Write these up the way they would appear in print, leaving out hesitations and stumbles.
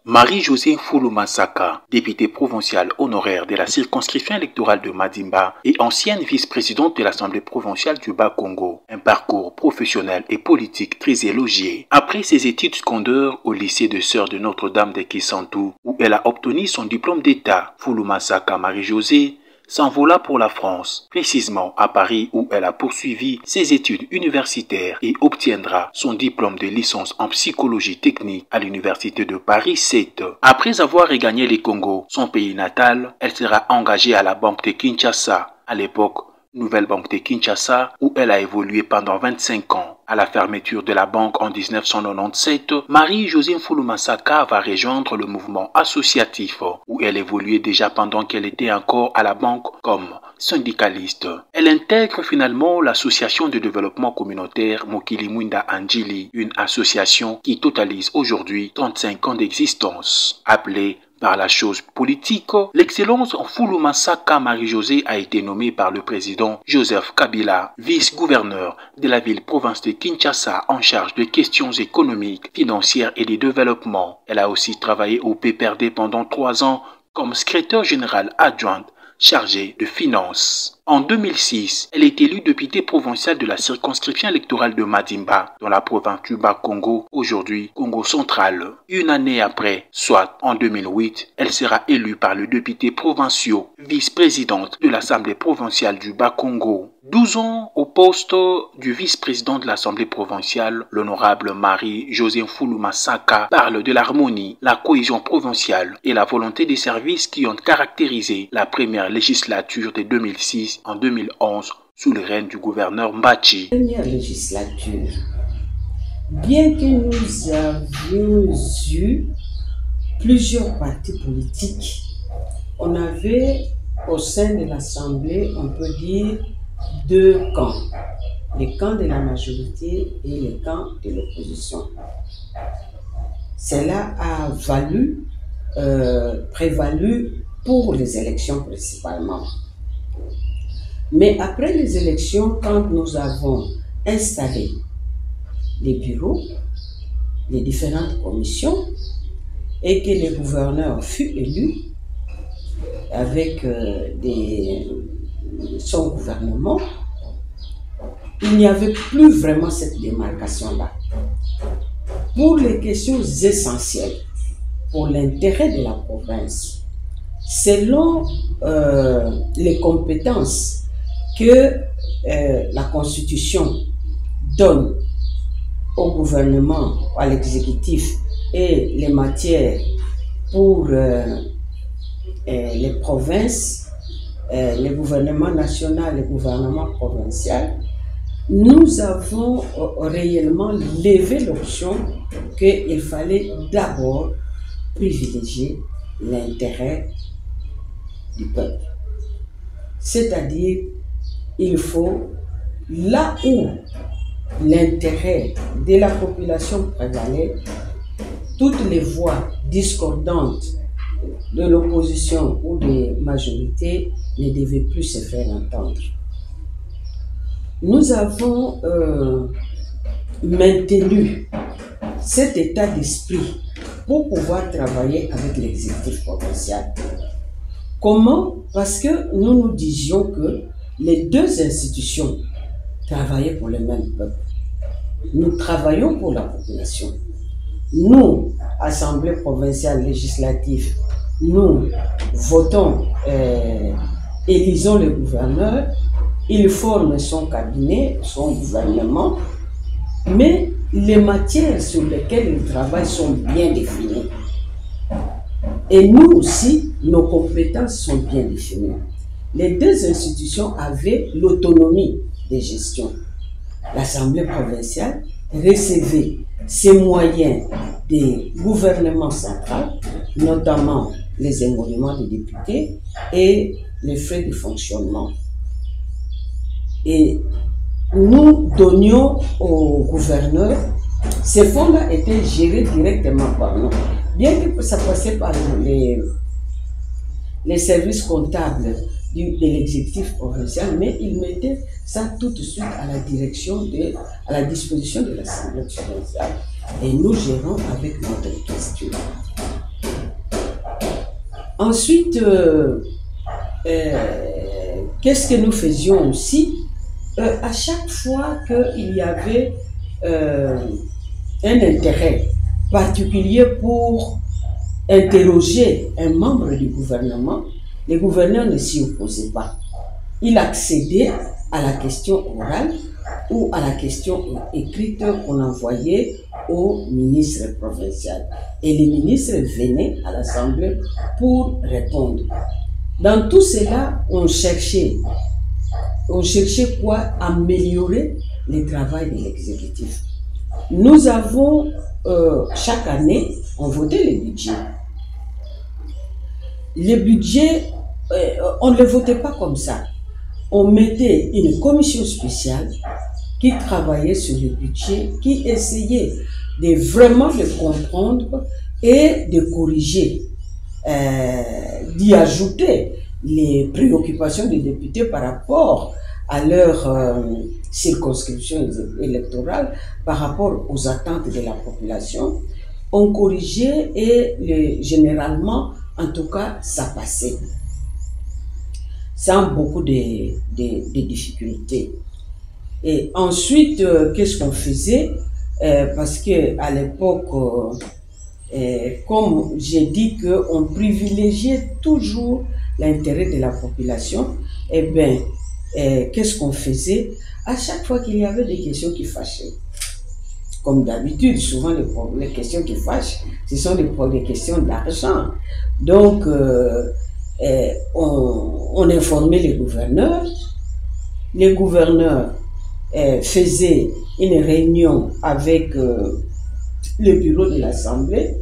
Marie-Josée Fulu-Massaka, députée provinciale honoraire de la circonscription électorale de Madimba et ancienne vice-présidente de l'Assemblée provinciale du Bas-Congo, un parcours professionnel et politique très élogié. Après ses études secondaires au lycée de Sœurs de Notre-Dame de Kisantu, où elle a obtenu son diplôme d'État, Fulu-Massaka Marie-Josée s'envola pour la France, précisément à Paris où elle a poursuivi ses études universitaires et obtiendra son diplôme de licence en psychologie technique à l'université de Paris 7. Après avoir regagné le Congo, son pays natal, elle sera engagée à la Banque de Kinshasa, à l'époque Nouvelle Banque de Kinshasa, où elle a évolué pendant 25 ans. À la fermeture de la banque en 1997, Marie-Josée Fulu-Massaka va rejoindre le mouvement associatif, où elle évoluait déjà pendant qu'elle était encore à la banque comme syndicaliste. Elle intègre finalement l'association de développement communautaire Mokili Mwinda Anjili, une association qui totalise aujourd'hui 35 ans d'existence. Appelée par la chose politique, l'excellence Fulu-Massaka Marie-Josée a été nommée par le président Joseph Kabila, vice-gouverneur de la ville-province de Kinshasa en charge de questions économiques, financières et de développement. Elle a aussi travaillé au PPRD pendant 3 ans comme secrétaire général adjointe chargée de finances. En 2006, elle est élue députée provinciale de la circonscription électorale de Madimba, dans la province du Bas-Congo, aujourd'hui Congo central. Une année après, soit en 2008, elle sera élue par le député provincial, vice-présidente de l'Assemblée provinciale du Bas-Congo. 12 ans au poste du vice-président de l'Assemblée provinciale, l'honorable Marie-Josée Fulu-Massaka parle de l'harmonie, la cohésion provinciale et la volonté des services qui ont caractérisé la première législature de 2006 en 2011 sous le règne du gouverneur Mbachi. Première législature, bien que nous avions eu plusieurs partis politiques, on avait au sein de l'Assemblée, on peut dire, 2 camps, le camp de la majorité et le camp de l'opposition. Cela a prévalu pour les élections principalement. Mais après les élections, quand nous avons installé les bureaux, les différentes commissions, et que le gouverneur fut élu avec son gouvernement, il n'y avait plus vraiment cette démarcation-là. Pour les questions essentielles, pour l'intérêt de la province, selon les compétences que la Constitution donne au gouvernement, à l'exécutif et les matières pour les provinces, le gouvernement national et le gouvernement provincial, nous avons réellement levé l'option qu'il fallait d'abord privilégier l'intérêt du peuple. C'est-à-dire, il faut, là où l'intérêt de la population prévalait, toutes les voix discordantes de l'opposition ou des majorités ne devaient plus se faire entendre. Nous avons maintenu cet état d'esprit pour pouvoir travailler avec l'exécutif provincial. Comment? Parce que nous nous disions que les 2 institutions travaillaient pour le même peuple. Nous travaillons pour la population. Nous, Assemblée provinciale législative, nous votons, élisons le gouverneur, il forme son cabinet, son gouvernement, mais les matières sur lesquelles il travaille sont bien définies. Et nous aussi, nos compétences sont bien définies. Les 2 institutions avaient l'autonomie de gestion. L'Assemblée provinciale recevait ses moyens des gouvernements centraux, notamment les émoluments des députés et les frais de fonctionnement. Et nous donnions au gouverneur, ces fonds-là étaient gérés directement par nous. Bien que ça passait par les services comptables de l'exécutif provincial, mais il mettait ça tout de suite à la disposition de l'Assemblée provinciale. Et nous gérons avec notre question. Ensuite, qu'est-ce que nous faisions aussi? À chaque fois qu'il y avait un intérêt particulier pour interroger un membre du gouvernement, les gouverneurs ne s'y opposaient pas. Ils accédaient à la question orale ou à la question écrite qu'on envoyait au ministre provincial. Et les ministres venaient à l'Assemblée pour répondre. Dans tout cela, on cherchait quoi? Améliorer le travail de l'exécutif. Nous avons, chaque année, on votait les budgets. Les budgets, on ne les votait pas comme ça. On mettait une commission spéciale qui travaillait sur le budget, qui essayait de vraiment le comprendre et de corriger, d'y ajouter les préoccupations des députés par rapport à leur circonscription électorale, par rapport aux attentes de la population. On corrigeait et généralement, en tout cas, ça passait sans beaucoup de difficultés. Et ensuite, qu'est-ce qu'on faisait? Parce qu'à l'époque, comme j'ai dit qu'on privilégiait toujours l'intérêt de la population, eh bien, qu'est-ce qu'on faisait? À chaque fois qu'il y avait des questions qui fâchaient, comme d'habitude, souvent les questions qui fâchent, ce sont des questions d'argent. Donc, on informait les gouverneurs. Les gouverneurs faisaient une réunion avec le bureau de l'Assemblée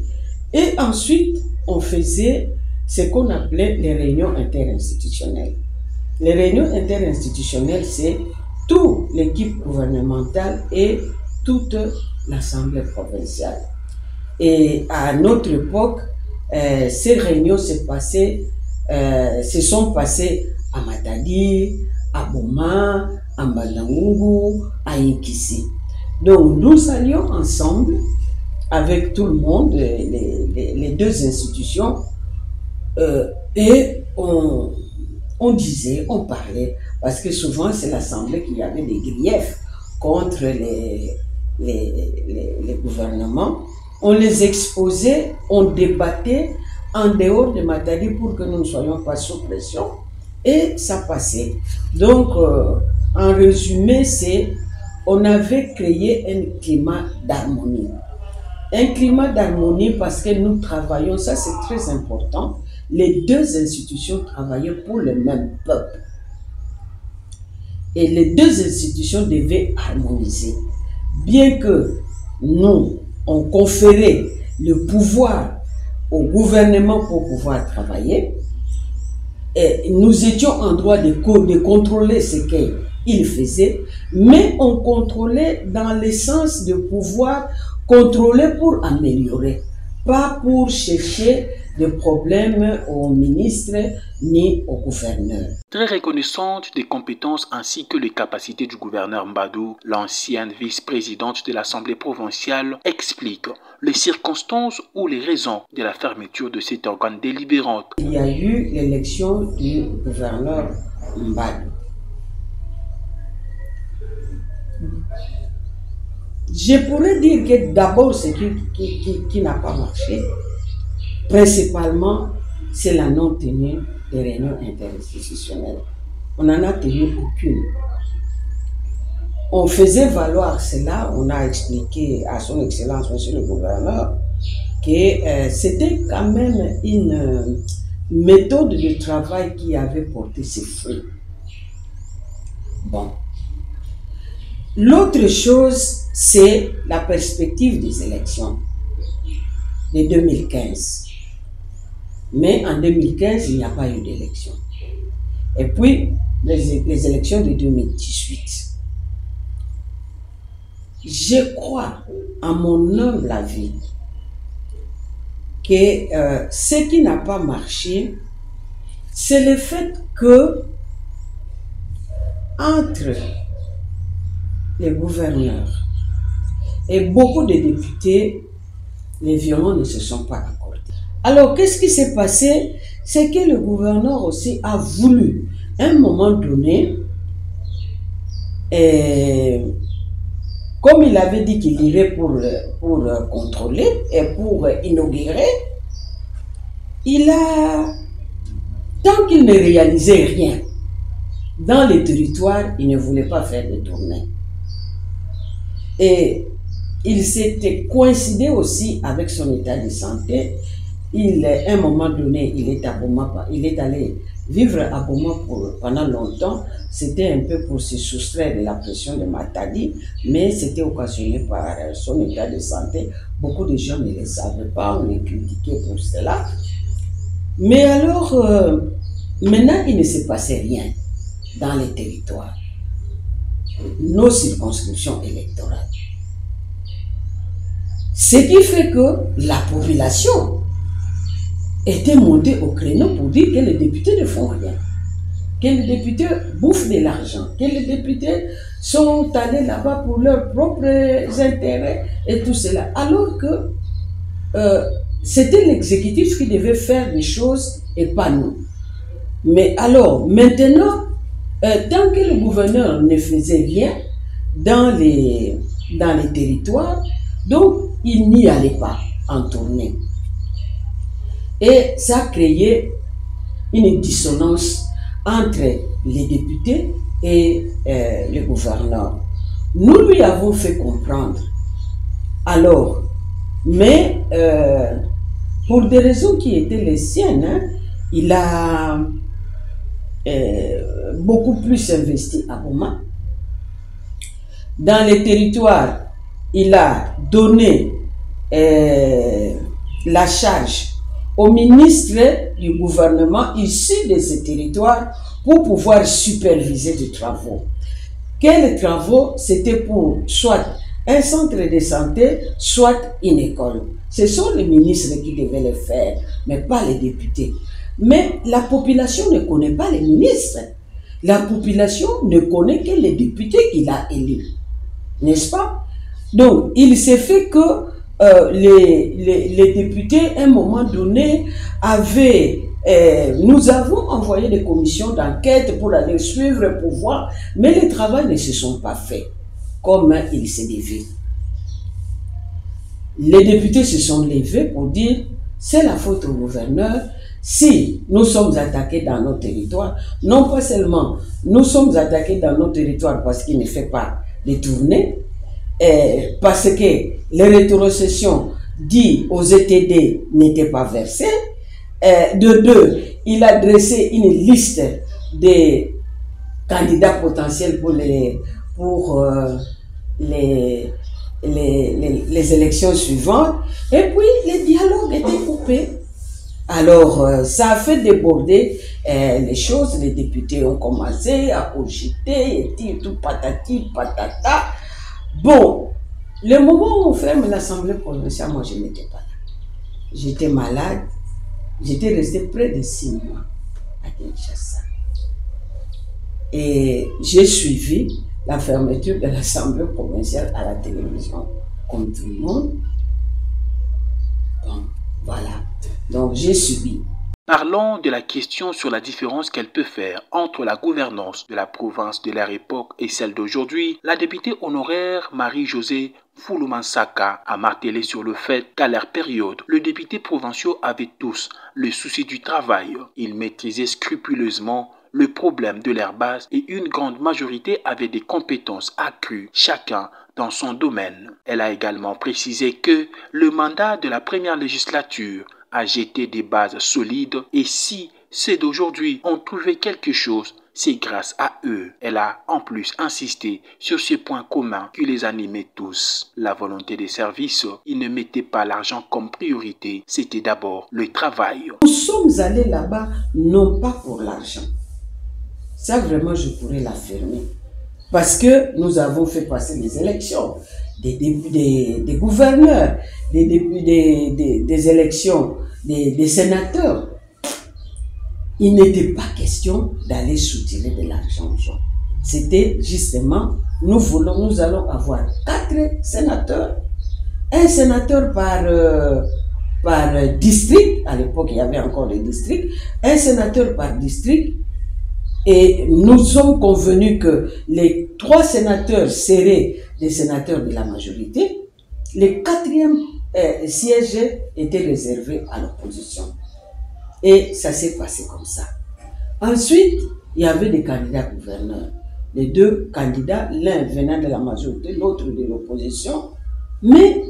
et ensuite on faisait ce qu'on appelait les réunions interinstitutionnelles. Les réunions interinstitutionnelles, c'est toute l'équipe gouvernementale et toute l'Assemblée provinciale. Et à notre époque, ces réunions se sont passées à Matadi, à Boma, à Mbalangungu, à Inkisi. Donc nous allions ensemble avec tout le monde, les deux institutions, et on disait, on parlait, parce que souvent c'est l'Assemblée qui avait des griefs contre les gouvernements. On les exposait, on débattait en dehors de Matadi pour que nous ne soyons pas sous pression, et ça passait. Donc, en résumé, on avait créé un climat d'harmonie. Un climat d'harmonie parce que nous travaillons, ça c'est très important, les deux institutions travaillaient pour le même peuple. Et les deux institutions devaient harmoniser. Bien que nous, on conférait le pouvoir au gouvernement pour pouvoir travailler, et nous étions en droit de contrôler ce qu'il faisait, mais on contrôlait dans le sens de pouvoir contrôler pour améliorer, pas pour chercher des problèmes aux ministres ni aux gouverneurs. Très reconnaissante des compétences ainsi que les capacités du gouverneur Mbadou, l'ancienne vice-présidente de l'Assemblée provinciale explique les circonstances ou les raisons de la fermeture de cet organe délibérant. Il y a eu l'élection du gouverneur Mbadou. Je pourrais dire que d'abord ce qui n'a pas marché, principalement, c'est la non-tenue des réunions interinstitutionnelles. On n'en a tenu aucune. On faisait valoir cela, on a expliqué à son Excellence, Monsieur le Gouverneur, que c'était quand même une méthode de travail qui avait porté ses fruits. Bon. L'autre chose, c'est la perspective des élections de 2015. Mais en 2015, il n'y a pas eu d'élection. Et puis, les élections de 2018. Je crois, à mon humble avis, que ce qui n'a pas marché, c'est le fait que, entre les gouverneurs et beaucoup de députés, les violons ne se sont pas accordés. Alors, qu'est-ce qui s'est passé? c'est que le gouverneur aussi a voulu, à un moment donné, comme il avait dit qu'il irait pour contrôler et pour inaugurer, tant qu'il ne réalisait rien dans les territoires, il ne voulait pas faire de tournée. Et il s'était coïncidé aussi avec son état de santé. À un moment donné, il est allé vivre à Boma pendant longtemps. C'était un peu pour se soustraire de la pression de Matadi, mais c'était occasionné par son état de santé. Beaucoup de gens ne le savaient pas, on les critiquait pour cela. Mais alors, maintenant, il ne se passait rien dans les territoires, nos circonscriptions électorales. Ce qui fait que la population était montée au créneau pour dire que les députés ne font rien, que les députés bouffent de l'argent, que les députés sont allés là-bas pour leurs propres intérêts et tout cela. Alors que c'était l'exécutif qui devait faire des choses et pas nous. Mais alors, maintenant, tant que le gouverneur ne faisait rien dans les territoires, donc il n'y allait pas en tournée. Et ça a créé une dissonance entre les députés et le gouverneur. Nous lui avons fait comprendre. Alors, mais pour des raisons qui étaient les siennes, hein, il a beaucoup plus investi à Boma. Dans les territoires, il a donné la charge au ministre du gouvernement issu de ces territoires pour pouvoir superviser des travaux. Quels travaux? C'était pour soit un centre de santé, soit une école. Ce sont les ministres qui devaient le faire, mais pas les députés. Mais la population ne connaît pas les ministres. La population ne connaît que les députés qu'il a élus. N'est-ce pas? Donc, il s'est fait que les députés, à un moment donné, nous avons envoyé des commissions d'enquête pour aller suivre, pour voir, mais les travaux ne se sont pas faits comme il s'est devait. Les députés se sont levés pour dire c'est la faute au gouverneur si nous sommes attaqués dans nos territoires. Non pas seulement nous sommes attaqués dans nos territoires parce qu'il ne fait pas les tournées, parce que les rétrocessions dites aux ETD n'étaient pas versées. De deux, il a dressé une liste des candidats potentiels pour les élections suivantes. Et puis, les dialogues étaient coupés. Alors, ça a fait déborder les choses. Les députés ont commencé à cogiter, et tout patati, patata. Bon, le moment où on ferme l'Assemblée provinciale, moi, je n'étais pas là. J'étais malade. J'étais resté près de 6 mois à Kinshasa. Et j'ai suivi la fermeture de l'Assemblée provinciale à la télévision, comme tout le monde. Bon, voilà. Donc, j'ai subi. Parlons de la question sur la différence qu'elle peut faire entre la gouvernance de la province de leur époque et celle d'aujourd'hui. La députée honoraire Marie-Josée Fouloumansaka a martelé sur le fait qu'à leur période, les députés provinciaux avaient tous le souci du travail. Ils maîtrisaient scrupuleusement le problème de leur base et une grande majorité avait des compétences accrues, chacun dans son domaine. Elle a également précisé que le mandat de la première législature a jeté des bases solides et si ceux d'aujourd'hui ont trouvé quelque chose, c'est grâce à eux. Elle a en plus insisté sur ce point commun qui les animait tous. La volonté des services, ils ne mettaient pas l'argent comme priorité, c'était d'abord le travail. Nous sommes allés là-bas non pas pour l'argent. Ça vraiment je pourrais l'affirmer. Parce que nous avons fait passer des élections, des gouverneurs, des élections des sénateurs. Il n'était pas question d'aller soutirer de l'argent aux gens. C'était justement, nous allons avoir 4 sénateurs, un sénateur par district. À l'époque, il y avait encore des districts. Un sénateur par district. Et nous sommes convenus que les 3 sénateurs seraient des sénateurs de la majorité. Les 4e sièges étaient réservés à l'opposition. Et ça s'est passé comme ça. Ensuite, il y avait des candidats gouverneurs. Les 2 candidats, l'un venant de la majorité, l'autre de l'opposition. Mais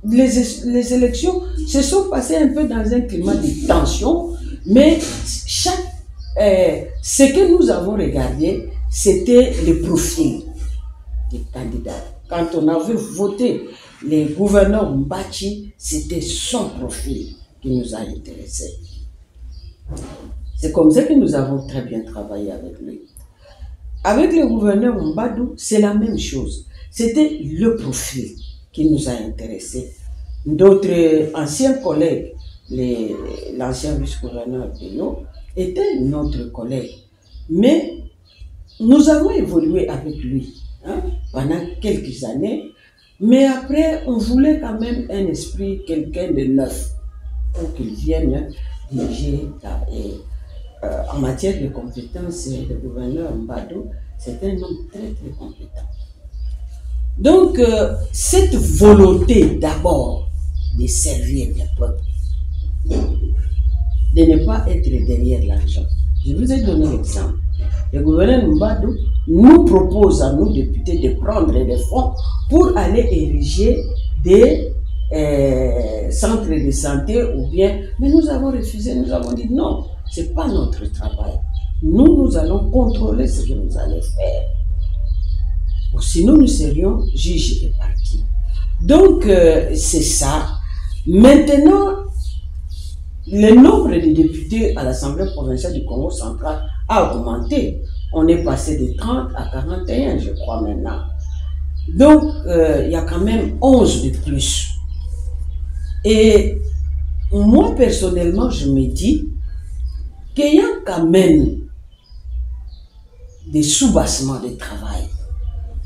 les élections se sont passées un peu dans un climat de tension. Mais ce que nous avons regardé, c'était le profil des candidats. Quand on avait voté les gouverneurs Mbachi, c'était son profil qui nous a intéressés. C'est comme ça que nous avons très bien travaillé avec lui. Avec le gouverneur Mbadou, c'est la même chose. C'était le profil qui nous a intéressés. D'autres anciens collègues, l'ancien vice-gouverneur Pélo, était notre collègue. Mais nous avons évolué avec lui pendant quelques années. Mais après, on voulait quand même un esprit, quelqu'un de neuf, pour qu'il vienne diriger. En matière de compétences, le gouverneur Mbadou, c'est un homme très très compétent. Donc, cette volonté d'abord de servir le peuple, de ne pas être derrière l'argent. Je vous ai donné l'exemple. Le gouverneur Mbadou nous propose à nous députés de prendre des fonds pour aller ériger des centres de santé ou bien, mais nous avons refusé, nous avons dit non, ce n'est pas notre travail. Nous allons contrôler ce que vous allez faire. Ou sinon, nous serions juges et partis. Donc, c'est ça. Maintenant, le nombre de députés à l'Assemblée provinciale du Congo central a augmenté. On est passé de 30 à 41, je crois, maintenant. Donc, il y a quand même 11 de plus. Et moi, personnellement, je me dis qu'il y a quand même des soubassements de travail.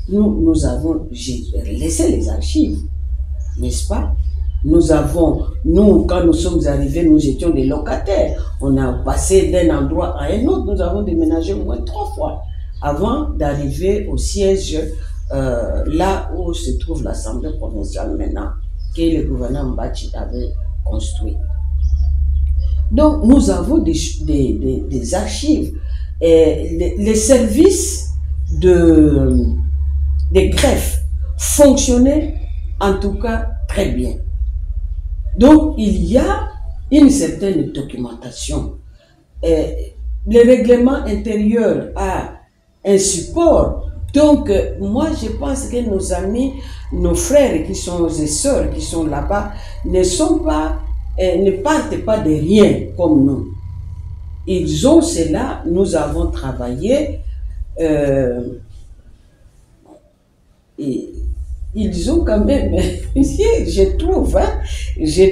Nous avons laissé les archives, n'est-ce pas? Nous, quand nous sommes arrivés, nous étions des locataires. On a passé d'un endroit à un autre. Nous avons déménagé au moins 3 fois avant d'arriver au siège là où se trouve l'Assemblée provinciale maintenant, que le gouverneur Mbachi avait construit. Donc, nous avons des archives. Et les services de greffe fonctionnaient en tout cas très bien. Donc, il y a une certaine documentation. Le règlement intérieur a un support. Donc, moi, je pense que nos amis, nos frères et sœurs qui sont là-bas ne partent pas de rien comme nous. Ils ont cela, nous avons travaillé et ils ont quand même, je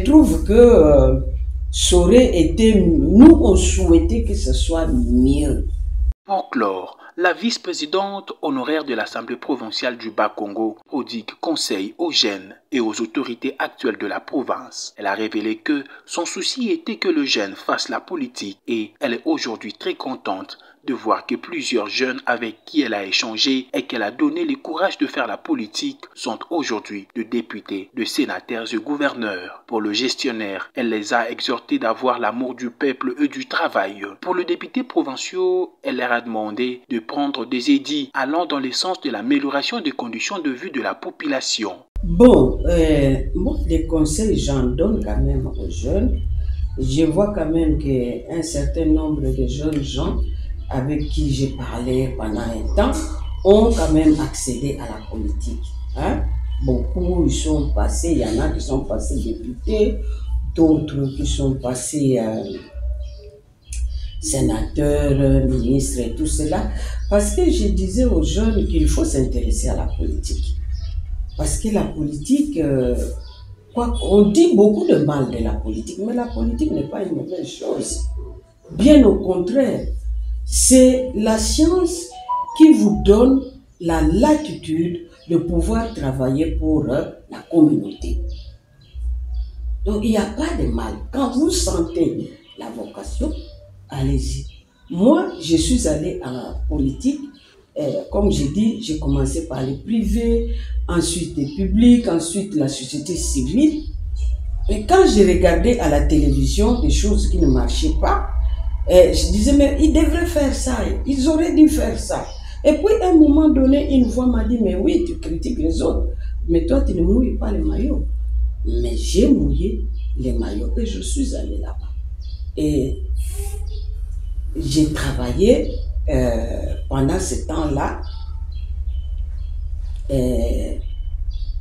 trouve que ça aurait été, nous on souhaitait que ce soit mieux. Pour clore, la vice-présidente honoraire de l'Assemblée provinciale du Bas-Congo prodigue conseil aux jeunes et aux autorités actuelles de la province. Elle a révélé que son souci était que le jeune fasse la politique et elle est aujourd'hui très contente de voir que plusieurs jeunes avec qui elle a échangé et qu'elle a donné le courage de faire la politique sont aujourd'hui de députés, de sénateurs et gouverneurs. Pour le gestionnaire, elle les a exhortés d'avoir l'amour du peuple et du travail. Pour le député provincial, elle leur a demandé de prendre des édits allant dans le sens de l'amélioration des conditions de vie de la population. Bon, moi, les conseils, j'en donne quand même aux jeunes. Je vois quand même qu'un certain nombre de jeunes gens avec qui j'ai parlé pendant un temps ont quand même accédé à la politique. Beaucoup ils sont passés, il y en a qui sont passés députés, d'autres qui sont passés sénateurs, ministres et tout cela. Parce que je disais aux jeunes qu'il faut s'intéresser à la politique. Parce que la politique, on dit beaucoup de mal de la politique, mais la politique n'est pas une mauvaise chose. Bien au contraire, c'est la science qui vous donne la latitude de pouvoir travailler pour la communauté. Donc, il n'y a pas de mal. Quand vous sentez la vocation, allez-y. Moi, je suis allée en politique. Comme j'ai dit, j'ai commencé par le privé, ensuite le public, ensuite la société civile. Et quand j'ai regardé à la télévision des choses qui ne marchaient pas, je disais, mais ils devraient faire ça, ils auraient dû faire ça. Et puis, à un moment donné, une voix m'a dit, mais oui, tu critiques les autres, mais toi, tu ne mouilles pas les maillots. Mais j'ai mouillé les maillots et je suis allée là-bas. Et j'ai travaillé pendant ce temps-là.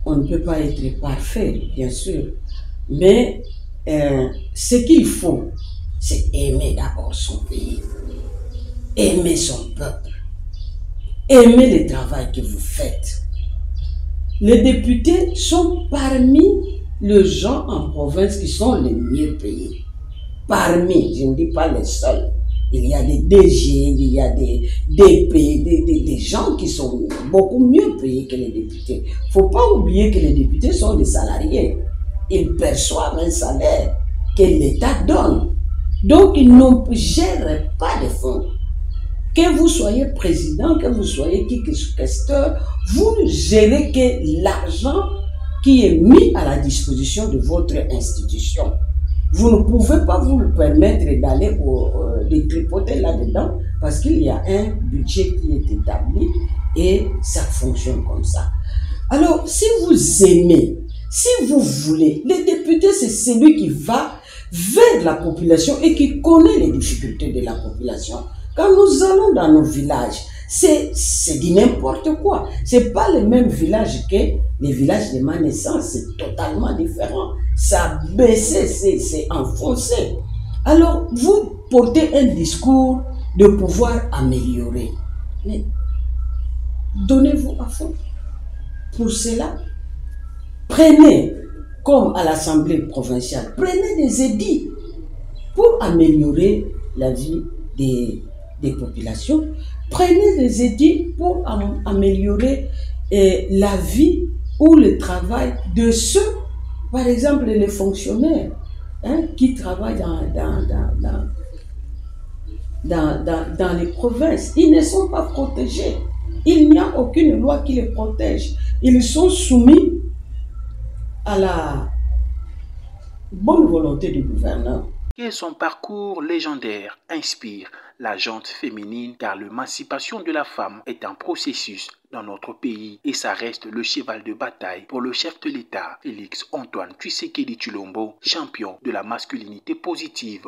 On ne peut pas être parfait, bien sûr, mais ce qu'il faut, c'est aimer d'abord son pays, aimer son peuple, aimer le travail que vous faites. Les députés sont parmi les gens en province qui sont les mieux payés. Parmi, je ne dis pas les seuls. Il y a des DG, il y a des DP, des gens qui sont beaucoup mieux payés que les députés. Il ne faut pas oublier que les députés sont des salariés. Ils perçoivent un salaire que l'État donne. Donc, ils ne gèrent pas de fonds. Que vous soyez président, que vous soyez questeur, vous ne gérez que l'argent qui est mis à la disposition de votre institution. Vous ne pouvez pas vous le permettre d'aller de tripoter là-dedans parce qu'il y a un budget qui est établi et ça fonctionne comme ça. Alors, si vous aimez, si vous voulez, le député, c'est celui qui va vers la population et qui connaît les difficultés de la population. Quand nous allons dans nos villages, c'est du n'importe quoi. Ce n'est pas le même village que les villages de ma naissance, c'est totalement différent. Ça a baissé, c'est enfoncé. Alors, vous portez un discours de pouvoir améliorer. Mais donnez-vous à fond. Pour cela, prenez, comme à l'Assemblée provinciale, prenez des édits pour améliorer la vie des populations. Prenez des édits pour améliorer la vie ou le travail de ceux, par exemple les fonctionnaires qui travaillent dans les provinces. Ils ne sont pas protégés. Il n'y a aucune loi qui les protège. Ils sont soumis à la bonne volonté du gouverneur. Que son parcours légendaire inspire la gente féminine, car l'émancipation de la femme est un processus dans notre pays et ça reste le cheval de bataille pour le chef de l'État, Félix Antoine Tshisekedi Tshilombo, champion de la masculinité positive.